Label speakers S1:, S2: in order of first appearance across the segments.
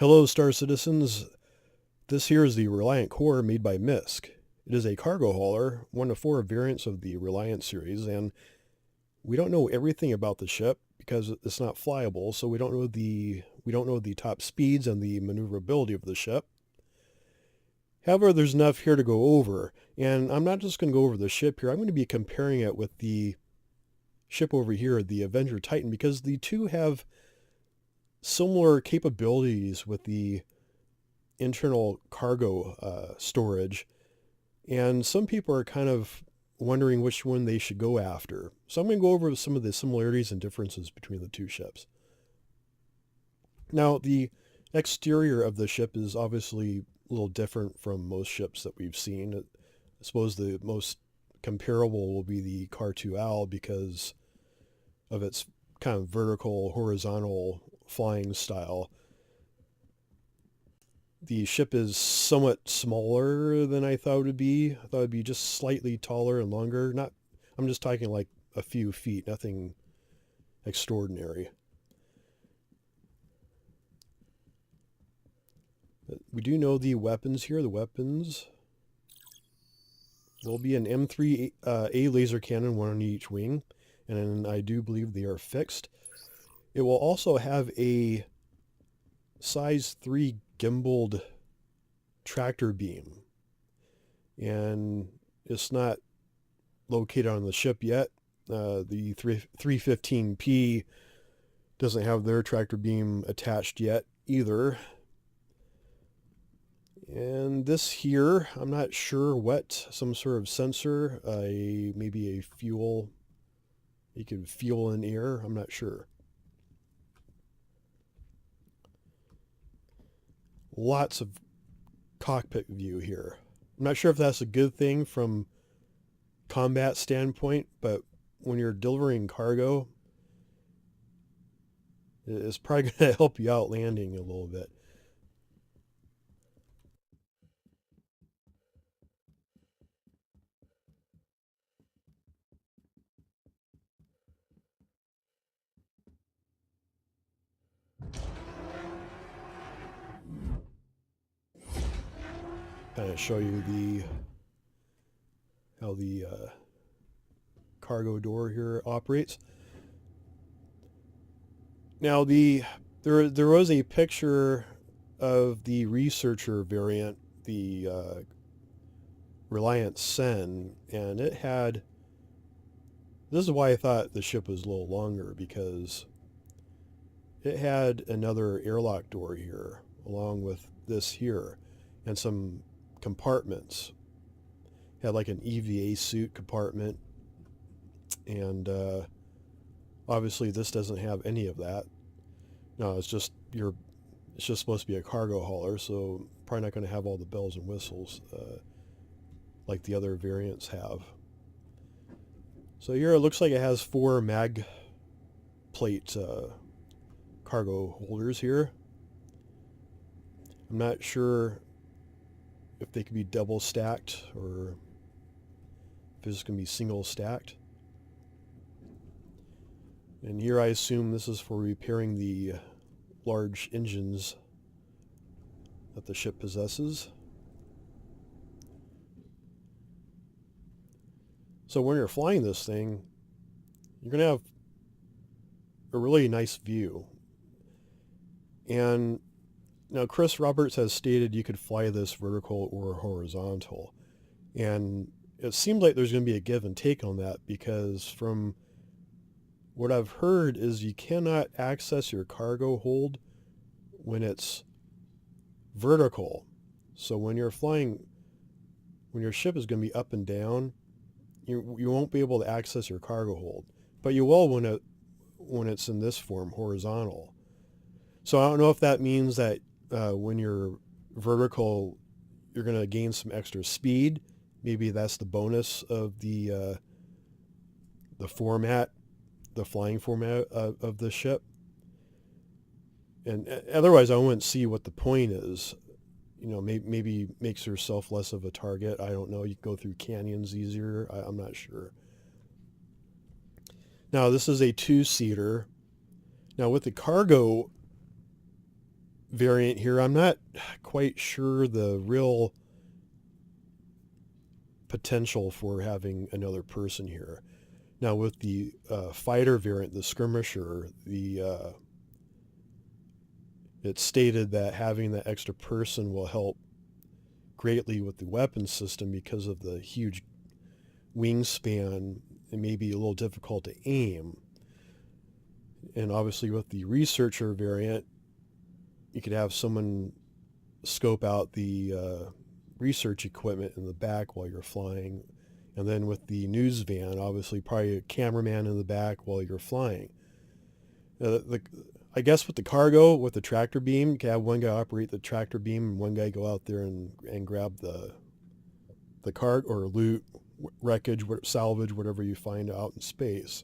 S1: Hello, Star Citizens. This here is the Reliant Kore made by MISC. It is a cargo hauler, one of four variants of the Reliant series, and we don't know everything about the ship because it's not flyable, so we don't know the top speeds and the maneuverability of the ship. However, there's enough here to go over, and I'm not just going to go over the ship here. I'm going to be comparing it with the ship over here, the Avenger Titan, because the two have similar capabilities with the internal cargo storage, and some people are kind of wondering which one they should go after. So I'm going to go over some of the similarities and differences between the two ships. Now, the exterior of the ship is obviously a little different from most ships that we've seen. I suppose the most comparable will be the Car-2Al because of its kind of vertical, horizontal flying style. The ship is somewhat smaller than I thought it would be. I thought it would be just slightly taller and longer. I'm just talking like a few feet, nothing extraordinary. But we do know the weapons here. The weapons will be an M3A laser cannon, one on each wing, and I do believe they are fixed. It will also have a size 3 gimbaled tractor beam, and it's not located on the ship yet. The 315P doesn't have their tractor beam attached yet either. And this here, I'm not sure what, some sort of sensor, maybe a fuel, you could fuel in air, I'm not sure. Lots of cockpit view here. I'm not sure if that's a good thing from combat standpoint, but when you're delivering cargo, it's probably going to help you out landing a little bit. Kind of show you how the cargo door here operates. Now there was a picture of the researcher variant, the Reliant Sen, and it had. This is why I thought the ship was a little longer, because it had another airlock door here along with this here, and some compartments. Had like an EVA suit compartment, and obviously this doesn't have any of that. No, it's just supposed to be a cargo hauler, so probably not going to have all the bells and whistles like the other variants have. So here it looks like it has 4 mag plate cargo holders here. I'm not sure if they could be double stacked or if it's going to be single stacked. And here I assume this is for repairing the large engines that the ship possesses. So when you're flying this thing, you're going to have a really nice view. And now Chris Roberts has stated you could fly this vertical or horizontal. And it seems like there's going to be a give and take on that, because from what I've heard is you cannot access your cargo hold when it's vertical. So when you're flying, when your ship is going to be up and down, you won't be able to access your cargo hold. But you will when it's in this form, horizontal. So I don't know if that means that when you're vertical, you're going to gain some extra speed. Maybe that's the bonus of the format, the flying format of the ship. And otherwise, I wouldn't see what the point is. You know, maybe makes yourself less of a target. I don't know. You can go through canyons easier. I'm not sure. Now, this is a 2-seater. Now, with the cargo variant here. I'm not quite sure the real potential for having another person here. Now with the fighter variant, the skirmisher, it's stated that having that extra person will help greatly with the weapon system because of the huge wingspan. It may be a little difficult to aim. And obviously with the researcher variant, you could have someone scope out the research equipment in the back while you're flying. And then with the news van, obviously probably a cameraman in the back while you're flying. I guess with the cargo, with the tractor beam, you can have one guy operate the tractor beam and one guy go out there and grab the cart or loot, wreckage, salvage, whatever you find out in space.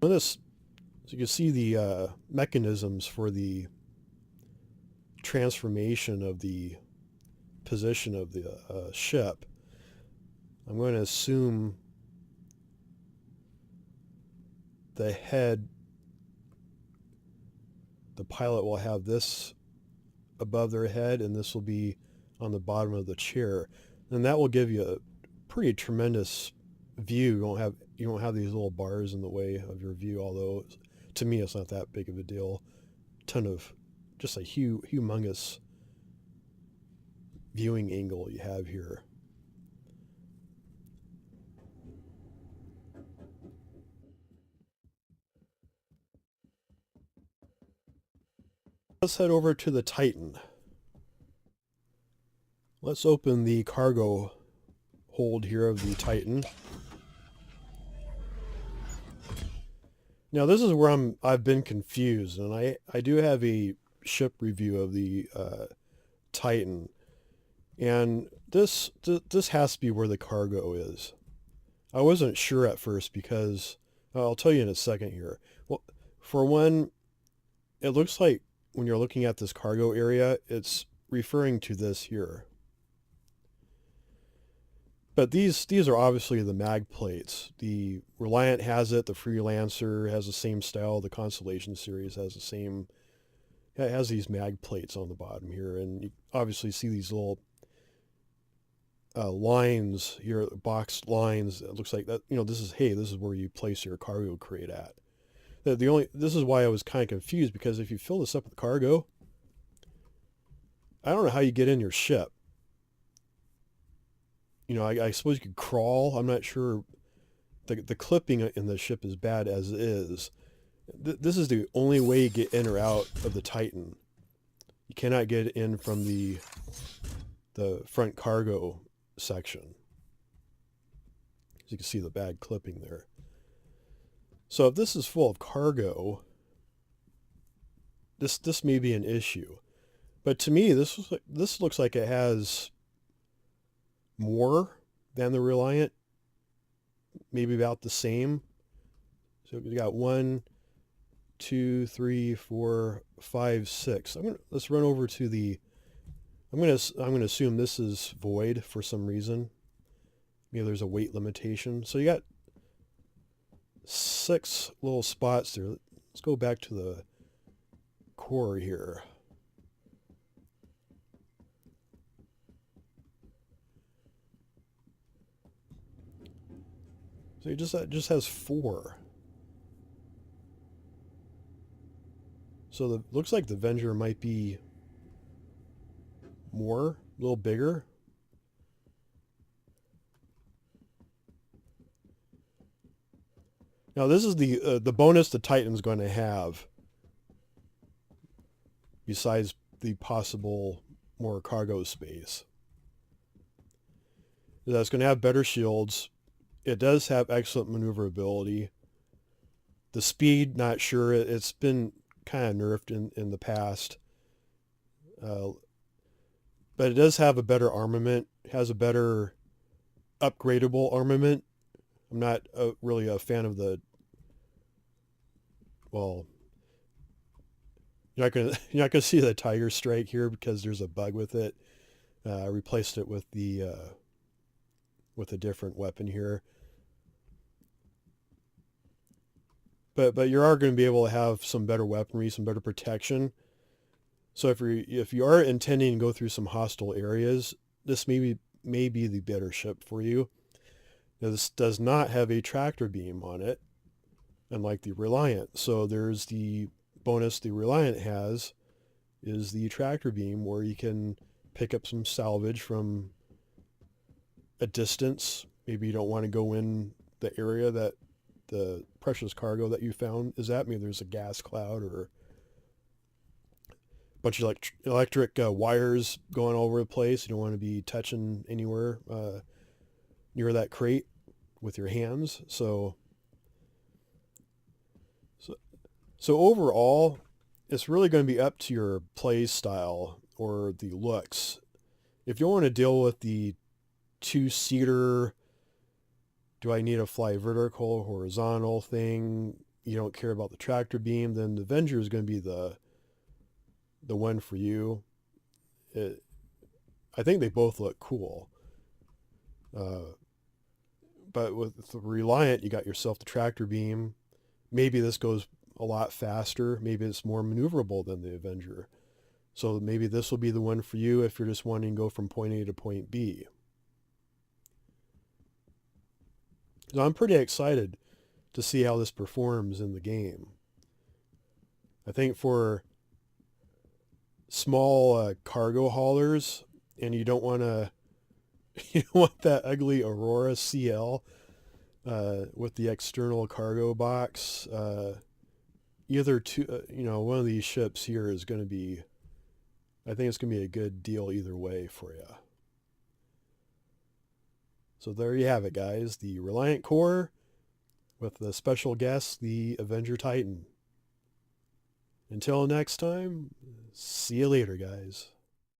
S1: So you can see the mechanisms for the transformation of the position of the ship. I'm going to assume the pilot will have this above their head, and this will be on the bottom of the chair. And that will give you a pretty tremendous view. You don't have these little bars in the way of your view, although to me it's not that big of a deal. Ton of just a humongous viewing angle you have here. Let's head over to the Titan. Let's open the cargo hold here of the Titan. Now this is where I've been confused, and I do have a ship review of the Titan, and this has to be where the cargo is. I wasn't sure at first because I'll tell you in a second here. Well, for one, it looks like when you're looking at this cargo area, it's referring to this here. But these are obviously the mag plates. The Reliant has it. The Freelancer has the same style. The Constellation series has the same. It has these mag plates on the bottom here, and you obviously see these little lines here, boxed lines. It looks like that. This is where you place your cargo crate at. This is why I was kind of confused, because if you fill this up with cargo, I don't know how you get in your ship. I suppose you could crawl. I'm not sure. The clipping in the ship is bad as it is. This is the only way you get in or out of the Titan. You cannot get in from the front cargo section. As you can see the bad clipping there. So if this is full of cargo, this may be an issue. But to me, this looks like it has more than the Reliant, maybe about the same. So we got 1, 2, 3, 4, 5, 6. Let's run over to the. I'm gonna assume this is void for some reason. Maybe there's a weight limitation. So you got 6 little spots there. Let's go back to the core here. So it just has 4. So looks like the Avenger might be more, a little bigger. Now this is the bonus the Titan's going to have, besides the possible more cargo space. It's going to have better shields. It does have excellent maneuverability. The speed, not sure. It's been kind of nerfed in the past. But it does have a better armament. It has a better upgradable armament. I'm not really a fan of the. Well, you're not gonna see the Tiger Strike here because there's a bug with it. I replaced it with with a different weapon here. but you are going to be able to have some better weaponry, some better protection. So if you are intending to go through some hostile areas, this may be the better ship for you. Now, this does not have a tractor beam on it, unlike the Reliant. So there's the bonus the Reliant has is the tractor beam, where you can pick up some salvage from a distance. Maybe you don't want to go in the area that the precious cargo that you found is at. Maybe there's a gas cloud or a bunch of electric wires going all over the place. You don't want to be touching anywhere near that crate with your hands. So, so overall, it's really going to be up to your play style or the looks. If you want to deal with the two-seater, do I need to fly vertical or horizontal thing, you don't care about the tractor beam, then the Avenger is going to be the one for you. I think they both look cool. But with the Reliant, you got yourself the tractor beam. Maybe this goes a lot faster. Maybe it's more maneuverable than the Avenger. So maybe this will be the one for you if you're just wanting to go from point A to point B. So I'm pretty excited to see how this performs in the game. I think for small cargo haulers, and you don't want to, you don't want that ugly Aurora CL with the external cargo box. Either two, one of these ships here is going to be, I think it's going to be a good deal either way for you. So there you have it, guys. The Reliant Kore with the special guest, the Avenger Titan. Until next time, see you later, guys.